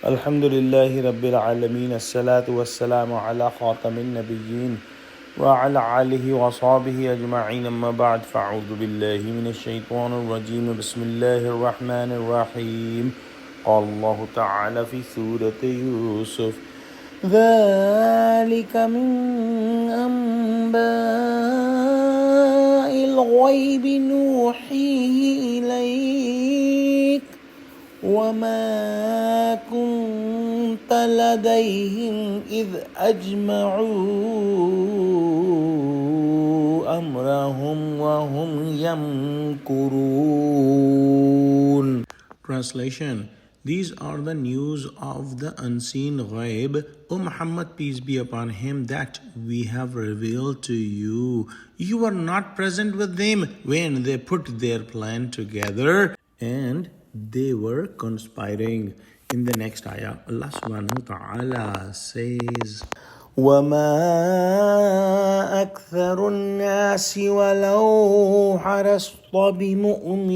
Alhamdulillahi Rabbil Alameen. As-salatu was-salamu ala khatamin nabiyyin wa ala alihi wa sahbihi ajma'in. Amma ba'd. Fa'udhu billahi minash shaitanir rajeem. Bismillahir rahmanir rahim. Qala Allahu ta'ala fi Surah Yusuf. ذلك من أنباء الغيب نوحيه إليك وما كنت لديهم إذ أجمعوا أمرهم وهم يمكرون. Translation: These are the news of the unseen ghaib, O Muhammad, peace be upon him, that we have revealed to you. You were not present with them when they put their plan together and they were conspiring. In the next ayah, Allah subhanahu wa ta'ala says, وَمَا أَكْثَرُ النَّاسِ وَلَوْ حَرَصْتَ بِمُؤْمِنِينَ.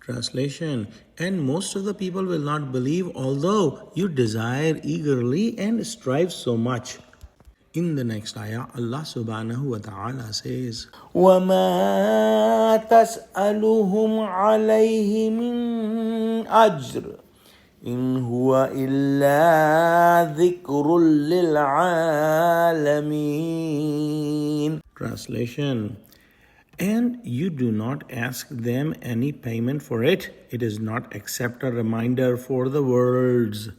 Translation: And most of the people will not believe, although you desire eagerly and strive so much. In the next ayah, Allah subhanahu wa ta'ala says, وَمَا تَسْأَلُهُمْ عَلَيْهِ مِنْ أَجْرٍ إِنْ هُوَ إِلَّا ذِكْرٌ لِلْعَالَمِينَ. Translation: And you do not ask them any payment for it. It is not except a reminder for the worlds.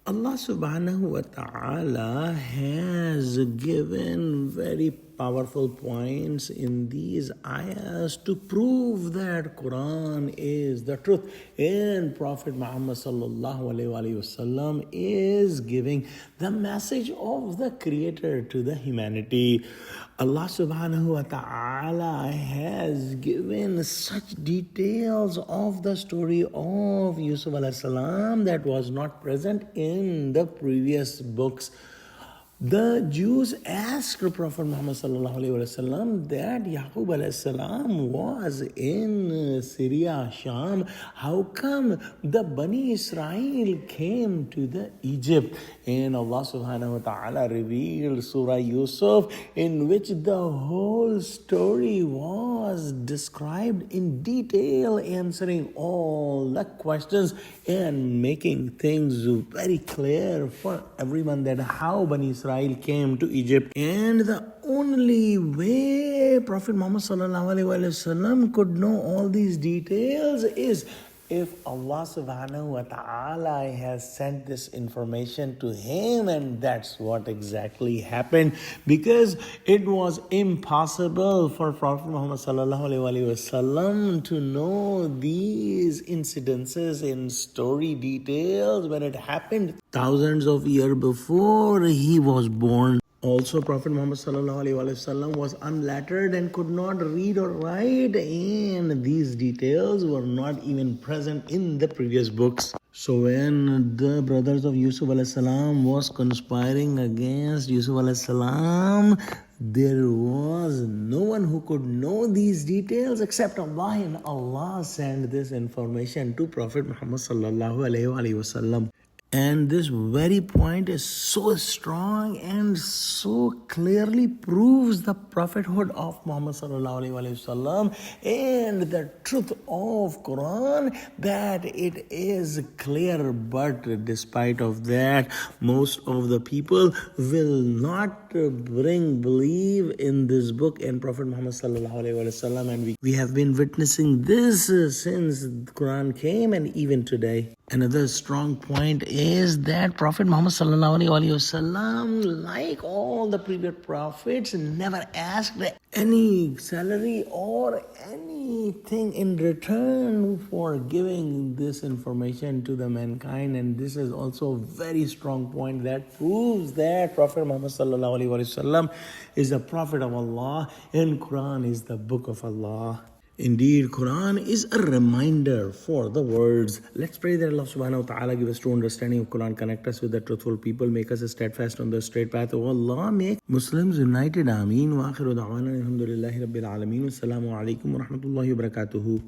Allah subhanahu wa ta'ala has given very powerful points in these ayahs to prove that Quran is the truth, and Prophet Muhammad sallallahu alaihi wasallam is giving the message of the Creator to the humanity. Allah subhanahu wa ta'ala has given such details of the story of Yusuf alayhi salam that was not present in the previous books. The Jews asked Prophet Muhammad sallallahu alaihi wasallam that Yaqub alayhi salam was in Syria, Sham. How come the Bani Israel came to the Egypt? And Allah subhanahu wa ta'ala revealed Surah Yusuf, in which the whole story was described in detail, answering all the questions and making things very clear for everyone that how Bani Israel came to Egypt. And the only way Prophet Muhammad sallallahu alaihi wasallam could know all these details is if Allah subhanahu wa ta'ala has sent this information to him, and that's what exactly happened, because it was impossible for Prophet Muhammad sallallahu alaihi wasallam to know these incidences in story details when it happened thousands of years before he was born. Also, Prophet Muhammad sallallahu alaihi wasallam was unlettered and could not read or write, and these details were not even present in the previous books. So when the brothers of Yusuf alayhi salam was conspiring against Yusuf alayhi salam, there was no one who could know these details except Allah, and Allah sent this information to Prophet Muhammad sallallahu alaihi wasallam. And this very point is so strong and so clearly proves the prophethood of Muhammad sallallahu alaihi wasallam and the truth of Quran, that it is clear. But despite of that, most of the people will not believe in this book and Prophet Muhammad sallallahu alaihi wasallam, and we have been witnessing this since the Quran came and even today. Another strong point is that Prophet Muhammad sallallahu alaihi wasallam, like all the previous prophets, never asked any salary or anything in return for giving this information to the mankind. And this is also a very strong point that proves that Prophet Muhammad sallallahu alaihi wasallam is the prophet of Allah and Quran is the book of Allah. Indeed, Quran is a reminder for the words. Let's pray that Allah subhanahu wa ta'ala give us true understanding of Quran, connect us with the truthful people, make us steadfast on the straight path of Allah, make Muslims united. Ameen. Wa akhiru da'wana alhamdulillahi rabbil alameen. Wassalamu alaikum wa rahmatullahi wa barakatuhu.